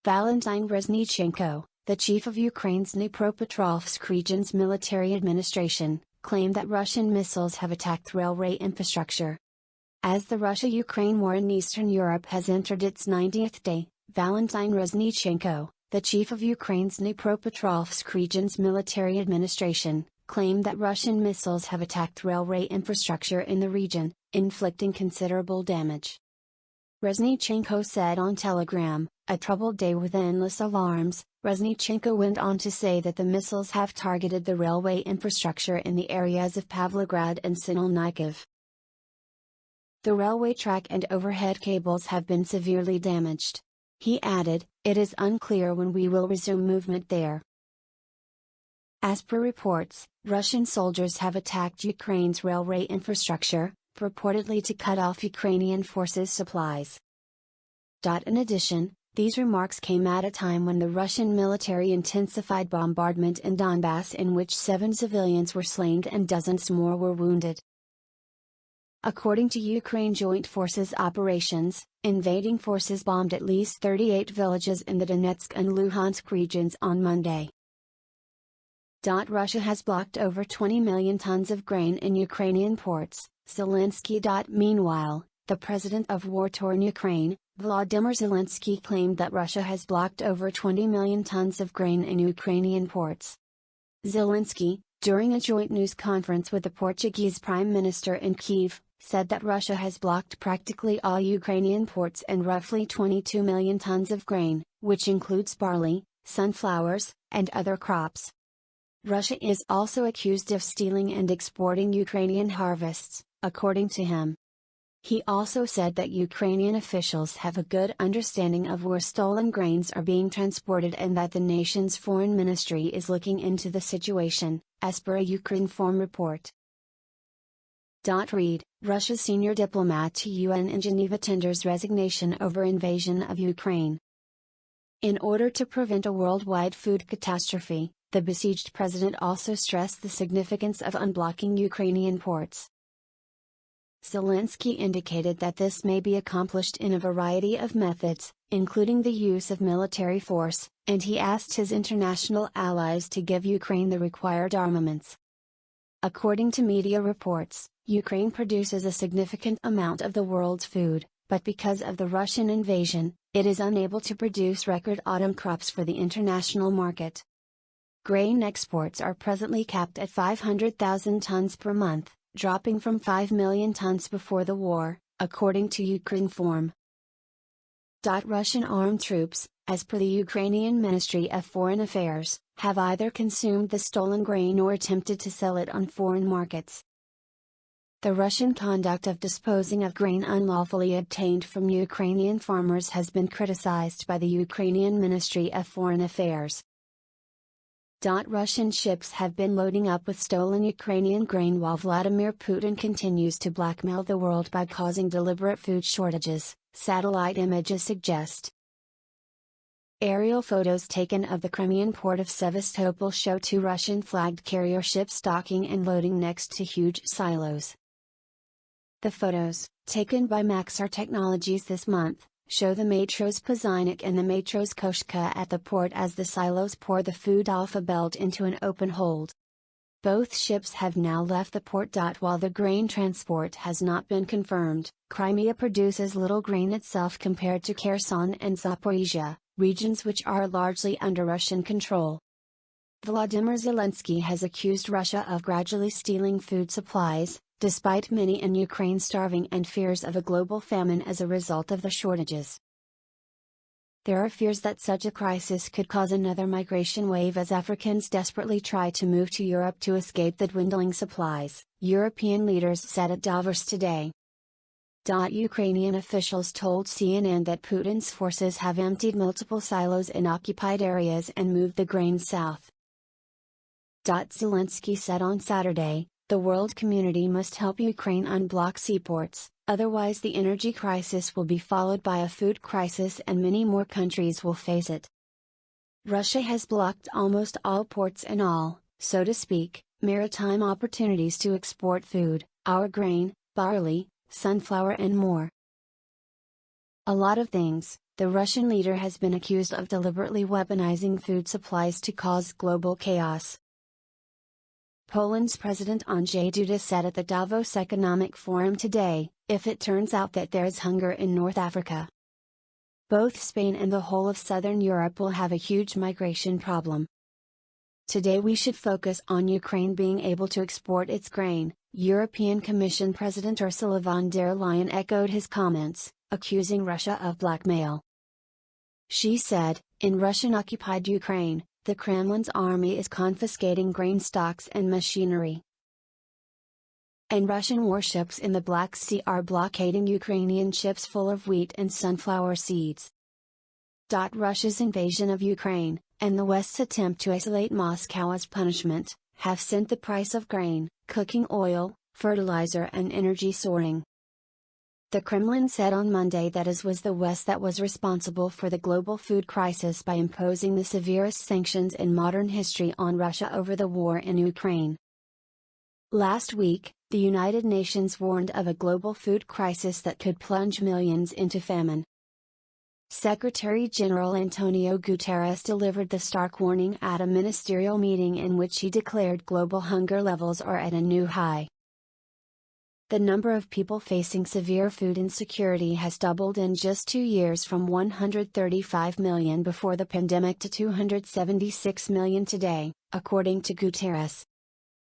Valentin Reznichenko, the chief of Ukraine's Dnipropetrovsk region's military administration, claimed that Russian missiles have attacked railway infrastructure. As the Russia-Ukraine war in Eastern Europe has entered its 90th day, Valentin Reznichenko, the chief of Ukraine's Dnipropetrovsk region's military administration, claimed that Russian missiles have attacked railway infrastructure in the region, inflicting considerable damage. Reznichenko said on Telegram, "A troubled day with endless alarms." Reznichenko went on to say that the missiles have targeted the railway infrastructure in the areas of Pavlograd and Sinelnikov. The railway track and overhead cables have been severely damaged. He added, "It is unclear when we will resume movement there." As per reports, Russian soldiers have attacked Ukraine's railway infrastructure, purportedly to cut off Ukrainian forces' supplies. In addition, these remarks came at a time when the Russian military intensified bombardment in Donbass, in which 7 civilians were slain and dozens more were wounded. According to Ukraine Joint Forces operations, invading forces bombed at least 38 villages in the Donetsk and Luhansk regions on Monday. Russia has blocked over 20 million tons of grain in Ukrainian ports, Zelensky. Meanwhile, the president of war-torn Ukraine, Volodymyr Zelensky, claimed that Russia has blocked over 20 million tons of grain in Ukrainian ports. Zelensky, during a joint news conference with the Portuguese Prime Minister in Kyiv, said that Russia has blocked practically all Ukrainian ports and roughly 22 million tons of grain, which includes barley, sunflowers, and other crops. Russia is also accused of stealing and exporting Ukrainian harvests, according to him. He also said that Ukrainian officials have a good understanding of where stolen grains are being transported and that the nation's foreign ministry is looking into the situation, as per a Ukrinform report. Read, Russia's senior diplomat to UN in Geneva tenders resignation over invasion of Ukraine. In order to prevent a worldwide food catastrophe, the besieged president also stressed the significance of unblocking Ukrainian ports. Zelensky indicated that this may be accomplished in a variety of methods, including the use of military force, and he asked his international allies to give Ukraine the required armaments. According to media reports, Ukraine produces a significant amount of the world's food, but because of the Russian invasion, it is unable to produce record autumn crops for the international market. Grain exports are presently capped at 500,000 tons per month, dropping from 5 million tons before the war, according to Ukrinform. Russian armed troops, as per the Ukrainian Ministry of Foreign Affairs, have either consumed the stolen grain or attempted to sell it on foreign markets. The Russian conduct of disposing of grain unlawfully obtained from Ukrainian farmers has been criticized by the Ukrainian Ministry of Foreign Affairs. Russian ships have been loading up with stolen Ukrainian grain while Vladimir Putin continues to blackmail the world by causing deliberate food shortages, satellite images suggest. Aerial photos taken of the Crimean port of Sevastopol show 2 Russian-flagged carrier ships docking and loading next to huge silos. The photos, taken by Maxar Technologies this month, show the Matros Pozainik and the Matros Koshka at the port as the silos pour the food off a belt into an open hold. Both ships have now left the port. While the grain transport has not been confirmed, Crimea produces little grain itself compared to Kherson and Zaporizhia, regions which are largely under Russian control. Volodymyr Zelensky has accused Russia of gradually stealing food supplies, despite many in Ukraine starving and fears of a global famine as a result of the shortages. There are fears that such a crisis could cause another migration wave as Africans desperately try to move to Europe to escape the dwindling supplies, European leaders said at Davos today. Ukrainian officials told CNN that Putin's forces have emptied multiple silos in occupied areas and moved the grain south. Zelensky said on Saturday, "The world community must help Ukraine unblock seaports, otherwise the energy crisis will be followed by a food crisis and many more countries will face it." Russia has blocked almost all ports and all, so to speak, maritime opportunities to export food, our grain, barley, sunflower and more. A lot of things, the Russian leader has been accused of deliberately weaponizing food supplies to cause global chaos. Poland's President Andrzej Duda said at the Davos Economic Forum today, if it turns out that there is hunger in North Africa, both Spain and the whole of southern Europe will have a huge migration problem. Today we should focus on Ukraine being able to export its grain, European Commission President Ursula von der Leyen echoed his comments, accusing Russia of blackmail. She said, in Russian-occupied Ukraine, the Kremlin's army is confiscating grain stocks and machinery. And Russian warships in the Black Sea are blockading Ukrainian ships full of wheat and sunflower seeds. Russia's invasion of Ukraine, and the West's attempt to isolate Moscow as punishment, have sent the price of grain, cooking oil, fertilizer and energy soaring. The Kremlin said on Monday that it was the West that was responsible for the global food crisis by imposing the severest sanctions in modern history on Russia over the war in Ukraine. Last week, the United Nations warned of a global food crisis that could plunge millions into famine. Secretary General Antonio Guterres delivered the stark warning at a ministerial meeting in which he declared global hunger levels are at a new high. The number of people facing severe food insecurity has doubled in just 2 years, from 135 million before the pandemic to 276 million today, according to Guterres.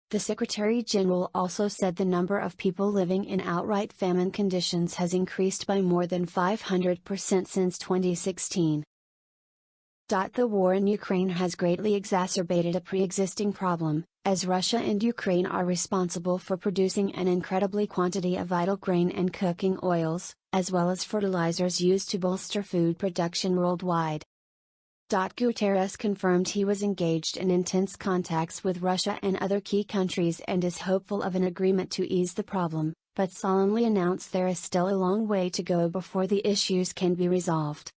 The Secretary General also said the number of people living in outright famine conditions has increased by more than 500% since 2016. The war in Ukraine has greatly exacerbated a pre-existing problem, as Russia and Ukraine are responsible for producing an incredibly quantity of vital grain and cooking oils, as well as fertilizers used to bolster food production worldwide. Guterres confirmed he was engaged in intense contacts with Russia and other key countries and is hopeful of an agreement to ease the problem, but solemnly announced there is still a long way to go before the issues can be resolved.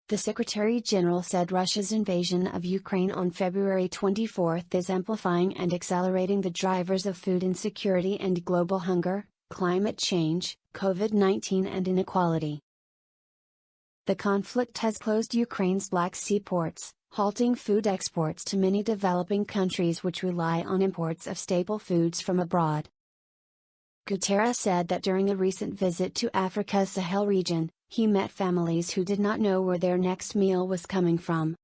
The Secretary General said Russia's invasion of Ukraine on February 24 is amplifying and accelerating the drivers of food insecurity and global hunger, climate change, COVID-19 and inequality. The conflict has closed Ukraine's Black Sea ports, halting food exports to many developing countries which rely on imports of staple foods from abroad. Guterres said that during a recent visit to Africa's Sahel region, he met families who did not know where their next meal was coming from.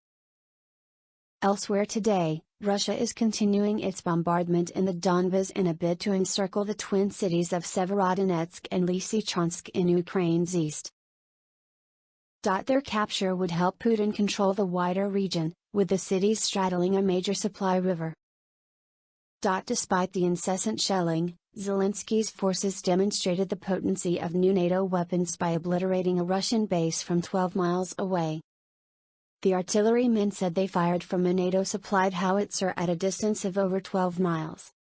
Elsewhere today, Russia is continuing its bombardment in the Donbas in a bid to encircle the twin cities of Severodonetsk and Lysychansk in Ukraine's east. Their capture would help Putin control the wider region, with the cities straddling a major supply river. Despite the incessant shelling, Zelensky's forces demonstrated the potency of new NATO weapons by obliterating a Russian base from 12 miles away. The artillerymen said they fired from a NATO-supplied howitzer at a distance of over 12 miles.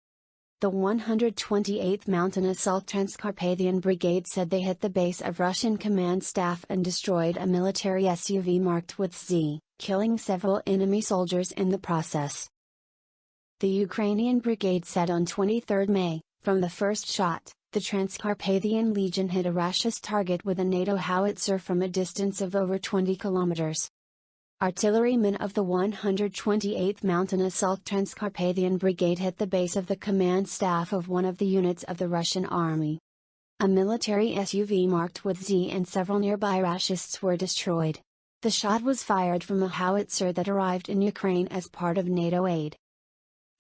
The 128th Mountain Assault Transcarpathian Brigade said they hit the base of Russian command staff and destroyed a military SUV marked with Z, killing several enemy soldiers in the process. The Ukrainian brigade said on 23 May, from the first shot, the Transcarpathian Legion hit a Russia's target with a NATO howitzer from a distance of over 20 kilometers. Artillerymen of the 128th Mountain Assault Transcarpathian Brigade hit the base of the command staff of one of the units of the Russian army. A military SUV marked with Z and several nearby Rushists were destroyed. The shot was fired from a howitzer that arrived in Ukraine as part of NATO aid.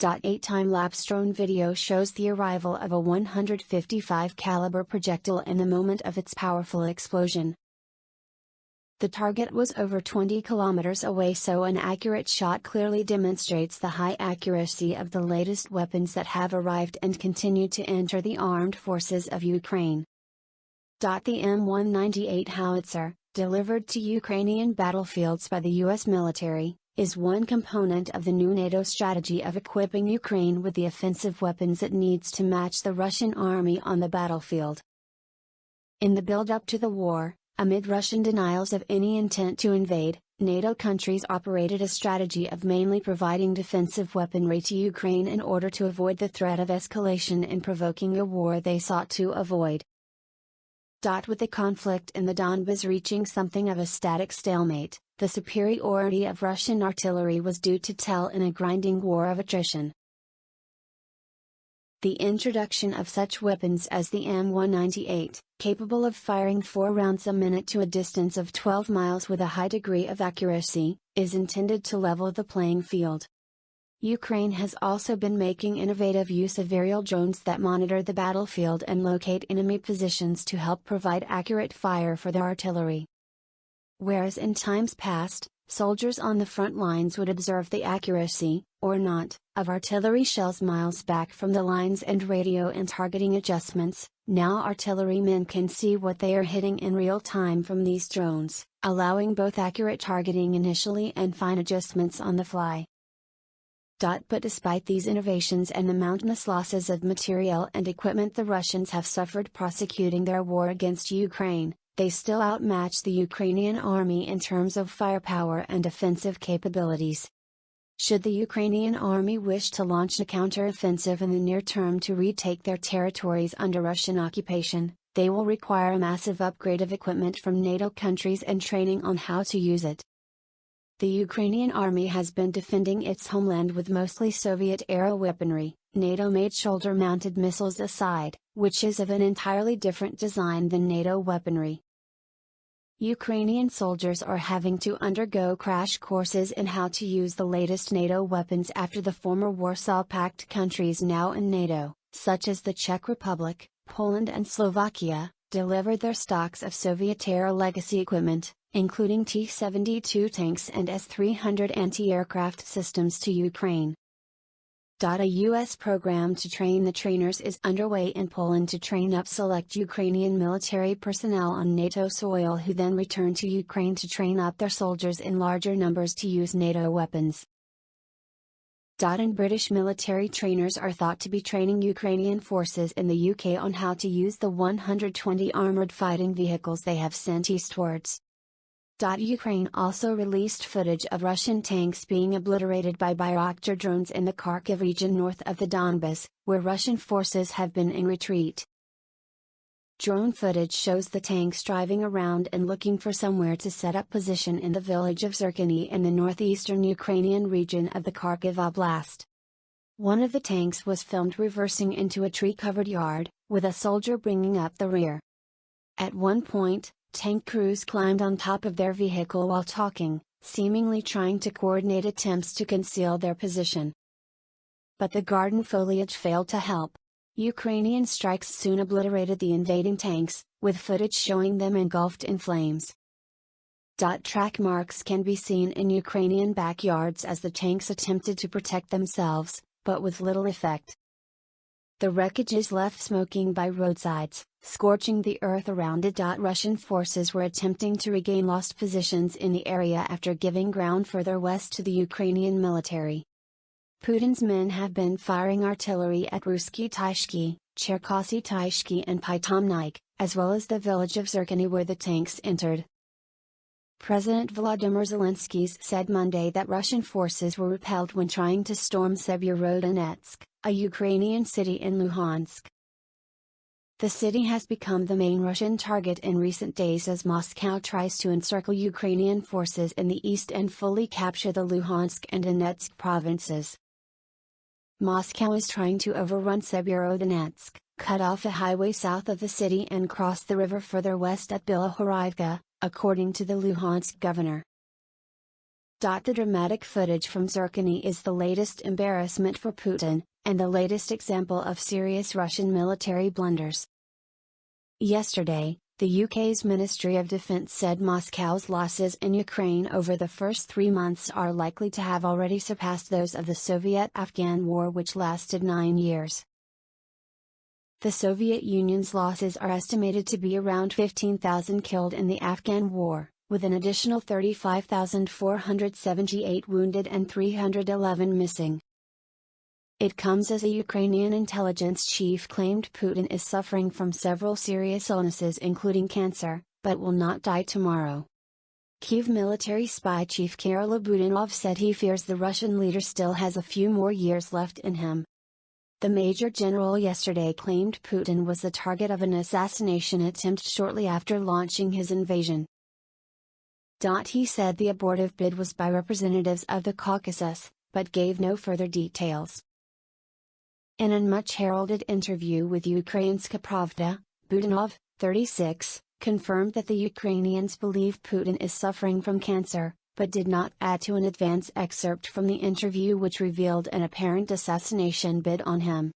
A time-lapse drone video shows the arrival of a 155 caliber projectile in the moment of its powerful explosion. The target was over 20 kilometers away, so an accurate shot clearly demonstrates the high accuracy of the latest weapons that have arrived and continue to enter the armed forces of Ukraine. The M198 howitzer, delivered to Ukrainian battlefields by the U.S. military, is one component of the new NATO strategy of equipping Ukraine with the offensive weapons it needs to match the Russian army on the battlefield. In the build-up to the war, amid Russian denials of any intent to invade, NATO countries operated a strategy of mainly providing defensive weaponry to Ukraine in order to avoid the threat of escalation in provoking a war they sought to avoid. With the conflict in the Donbas reaching something of a static stalemate, the superiority of Russian artillery was due to tell in a grinding war of attrition. The introduction of such weapons as the M198, capable of firing 4 rounds a minute to a distance of 12 miles with a high degree of accuracy, is intended to level the playing field. Ukraine has also been making innovative use of aerial drones that monitor the battlefield and locate enemy positions to help provide accurate fire for their artillery. Whereas in times past, soldiers on the front lines would observe the accuracy, or not, of artillery shells miles back from the lines and radio and targeting adjustments, now artillerymen can see what they are hitting in real time from these drones, allowing both accurate targeting initially and fine adjustments on the fly. But despite these innovations and the mountainous losses of materiel and equipment the Russians have suffered prosecuting their war against Ukraine, they still outmatch the Ukrainian army in terms of firepower and offensive capabilities. Should the Ukrainian army wish to launch a counter-offensive in the near term to retake their territories under Russian occupation, they will require a massive upgrade of equipment from NATO countries and training on how to use it. The Ukrainian army has been defending its homeland with mostly Soviet-era weaponry, NATO-made shoulder-mounted missiles aside, which is of an entirely different design than NATO weaponry. Ukrainian soldiers are having to undergo crash courses in how to use the latest NATO weapons after the former Warsaw Pact countries now in NATO, such as the Czech Republic, Poland and Slovakia, delivered their stocks of Soviet-era legacy equipment, including T-72 tanks and S-300 anti-aircraft systems to Ukraine. A U.S. program to train the trainers is underway in Poland to train up select Ukrainian military personnel on NATO soil who then return to Ukraine to train up their soldiers in larger numbers to use NATO weapons. And British military trainers are thought to be training Ukrainian forces in the UK on how to use the 120 armoured fighting vehicles they have sent eastwards. Ukraine also released footage of Russian tanks being obliterated by Bayraktar drones in the Kharkiv region north of the Donbas, where Russian forces have been in retreat. Drone footage shows the tanks driving around and looking for somewhere to set up position in the village of Zirkony in the northeastern Ukrainian region of the Kharkiv Oblast. One of the tanks was filmed reversing into a tree-covered yard, with a soldier bringing up the rear. At one point, tank crews climbed on top of their vehicle while talking, seemingly trying to coordinate attempts to conceal their position. But the garden foliage failed to help. Ukrainian strikes soon obliterated the invading tanks, with footage showing them engulfed in flames. Track marks can be seen in Ukrainian backyards as the tanks attempted to protect themselves, but with little effect. The wreckage is left smoking by roadsides, scorching the earth around it. Russian forces were attempting to regain lost positions in the area after giving ground further west to the Ukrainian military. Putin's men have been firing artillery at Ruski Tishki, Cherkasy Tishki and Pitomnik, as well as the village of Zirkony where the tanks entered. President Volodymyr Zelensky said Monday that Russian forces were repelled when trying to storm Severodonetsk, a Ukrainian city in Luhansk. The city has become the main Russian target in recent days as Moscow tries to encircle Ukrainian forces in the east and fully capture the Luhansk and Donetsk provinces. Moscow is trying to overrun Severodonetsk, cut off a highway south of the city and cross the river further west at Bilohorivka, according to the Luhansk governor. The dramatic footage from Zirkony is the latest embarrassment for Putin, and the latest example of serious Russian military blunders. Yesterday, the UK's Ministry of Defence said Moscow's losses in Ukraine over the first 3 months are likely to have already surpassed those of the Soviet-Afghan War, which lasted 9 years. The Soviet Union's losses are estimated to be around 15,000 killed in the Afghan War, with an additional 35,478 wounded and 311 missing. It comes as a Ukrainian intelligence chief claimed Putin is suffering from several serious illnesses including cancer, but will not die tomorrow. Kyiv military spy chief Kirill Budanov said he fears the Russian leader still has a few more years left in him. The Major General yesterday claimed Putin was the target of an assassination attempt shortly after launching his invasion. He said the abortive bid was by representatives of the Caucasus, but gave no further details. In a much heralded interview with Ukrainska Pravda, Budanov, 36, confirmed that the Ukrainians believe Putin is suffering from cancer, but did not add to an advance excerpt from the interview which revealed an apparent assassination bid on him.